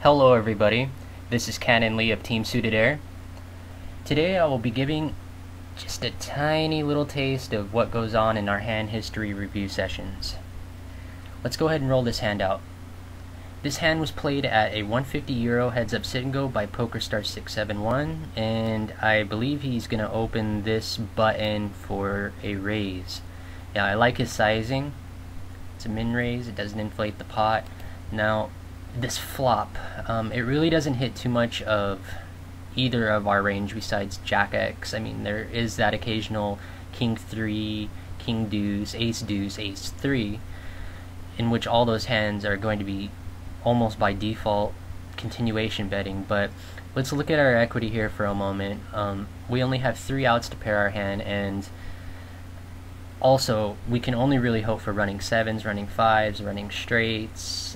Hello everybody, this is CannonLee of Team Suited Air. Today I will be giving just a tiny little taste of what goes on in our hand history review sessions. Let's go ahead and roll this hand out. This hand was played at a 150 euro heads up sit and go by PokerStar671, and I believe he's going to open this button for a raise. Yeah, I like his sizing. It's a min raise, it doesn't inflate the pot. Now, this flop, it really doesn't hit too much of either of our range besides Jack X. I mean, there is that occasional King 3, King Deuce, Ace 3, in which all those hands are going to be almost by default continuation betting. But let's look at our equity here for a moment. We only have 3 outs to pair our hand, and also we can only really hope for running 7s, running 5s, running straights,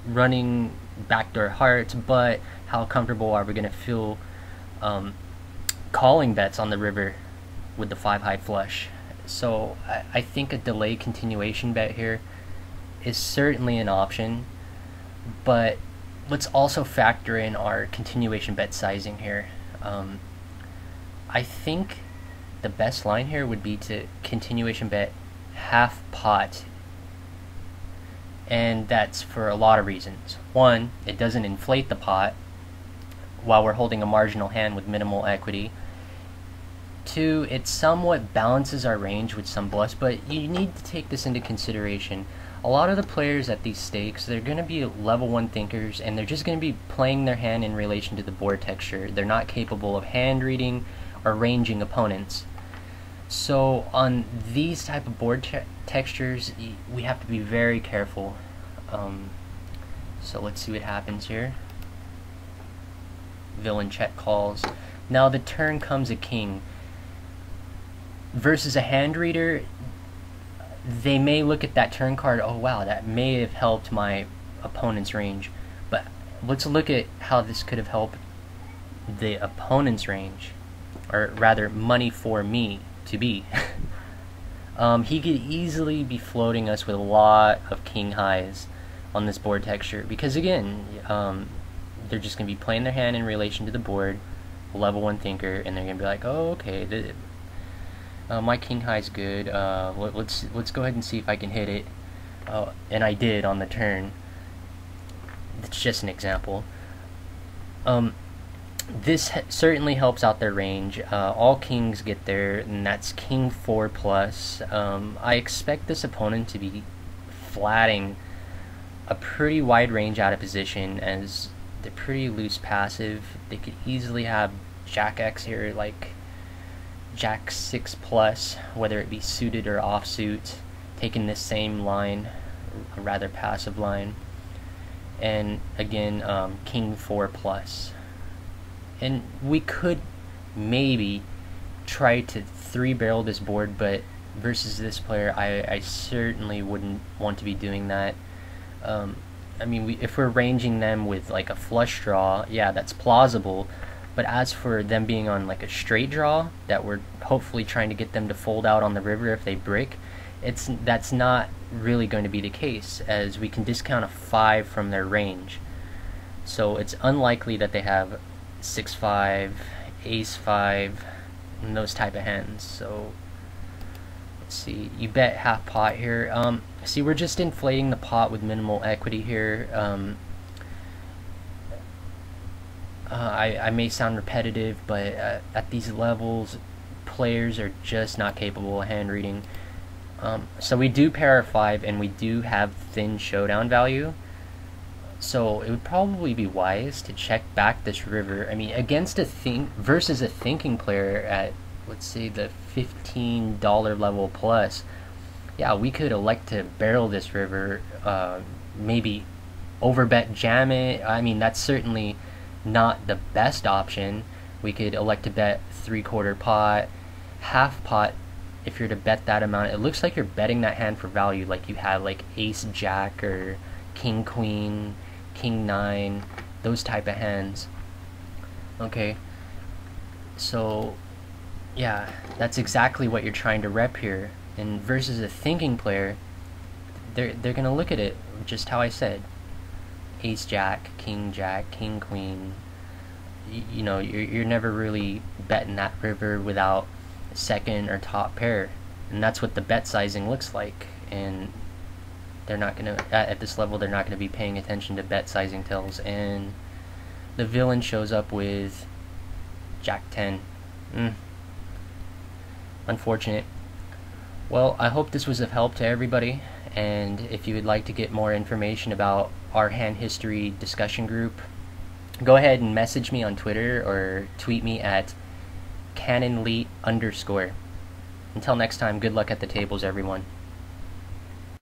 running backdoor hearts. But how comfortable are we going to feel calling bets on the river with the 5 high flush? So I think a delay continuation bet here is certainly an option, but let's also factor in our continuation bet sizing here. I think the best line here would be to continuation bet half pot, and that's for a lot of reasons. One, it doesn't inflate the pot while we're holding a marginal hand with minimal equity. Two, it somewhat balances our range with some bluffs, but you need to take this into consideration. A lot of the players at these stakes, they're going to be level 1 thinkers, and they're just going to be playing their hand in relation to the board texture. They're not capable of hand reading or ranging opponents. So on these type of board textures, we have to be very careful. So let's see what happens here. Villain check calls. Now the turn comes a king. Versus a hand reader, they may look at that turn card, oh wow, that may have helped my opponent's range. But let's look at how this could have helped the opponent's range, or rather money for me to be. He could easily be floating us with a lot of king highs on this board texture, because again, they're just going to be playing their hand in relation to the board, level 1 thinker, and they're going to be like, oh okay, my king high's good, let's go ahead and see if I can hit it. And I did on the turn. It's just an example. This certainly helps out their range. All kings get there, and that's king 4 plus. I expect this opponent to be flatting a pretty wide range out of position, as they're pretty loose passive. They could easily have Jack X here, like Jack 6 plus, whether it be suited or offsuit, taking this same line, a rather passive line, and again king 4 plus. And we could maybe try to 3-barrel this board, but versus this player, I certainly wouldn't want to be doing that. I mean, if we're ranging them with like a flush draw, yeah, that's plausible. But as for them being on like a straight draw that we're hopefully trying to get them to fold out on the river if they brick, that's not really going to be the case, as we can discount a 5 from their range. So it's unlikely that they have 6-5, Ace 5, and those type of hands. So let's see, you bet half pot here. See, we're just inflating the pot with minimal equity here. I may sound repetitive, but at these levels, players are just not capable of hand reading. So we do pair our 5, and we do have thin showdown value. So it would probably be wise to check back this river. I mean, against versus a thinking player at, let's say, the $15 level plus, yeah, we could elect to barrel this river, maybe overbet jam it. I mean, that's certainly not the best option. We could elect to bet 3/4 pot, half pot. If you're to bet that amount, it looks like you're betting that hand for value, like you have like Ace Jack or King Queen, King 9, those type of hands. Okay, so yeah, that's exactly what you're trying to rep here. And versus a thinking player, they're gonna look at it just how I said. ace jack, king queen. You know, you're never really betting that river without second or top pair, and that's what the bet sizing looks like. And they're not gonna at this level they're not gonna be paying attention to bet sizing tells, and the villain shows up with jack 10. Unfortunate. Well, I hope this was of help to everybody, and if you would like to get more information about our hand history discussion group, go ahead and message me on Twitter or tweet me at CannonLee_. Until next time, good luck at the tables, everyone.